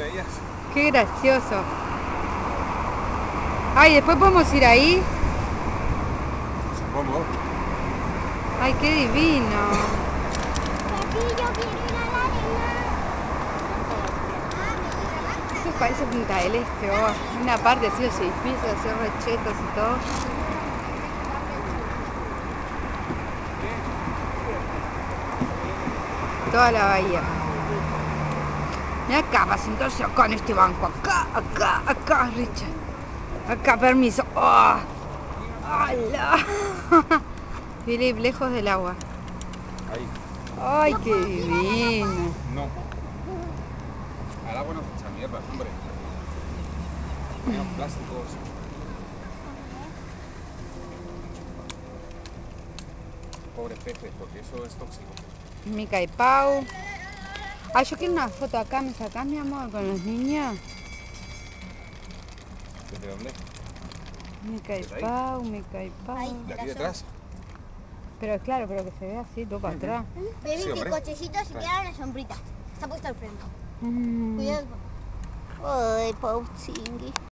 veías. Qué gracioso. Ay, después podemos ir ahí. Supongo. Ay, qué divino. Papi, yo quiero ir a la arena. Esto parece Punta del Este, oh. Una parte así, los edificios, así, rechetos y todo. Toda la bahía. Mira acá, para sentarse acá en este banco. Acá, Richard. Acá, permiso. ¡Oh! ¡Hala! Philip, lejos del agua. Ahí. ¡Ay, qué divino! No. Al agua no se echa mierda, hombre. Menos plásticos. Pobres peces, porque eso es tóxico. Mica y Pau. Ay, yo quiero una foto acá. ¿Me sacás, mi amor, con los niños? ¿Desde dónde? Mica y ¿Desde ahí? Pau, Mica y Pau. Ahí. ¿De aquí detrás? Pero claro, pero que se vea así, todo para atrás. Baby, Sí, que hombre. el cochecito se queda en la sombrita. Está puesto al frente. Mm. Cuidado. Ay, Pau, chingui.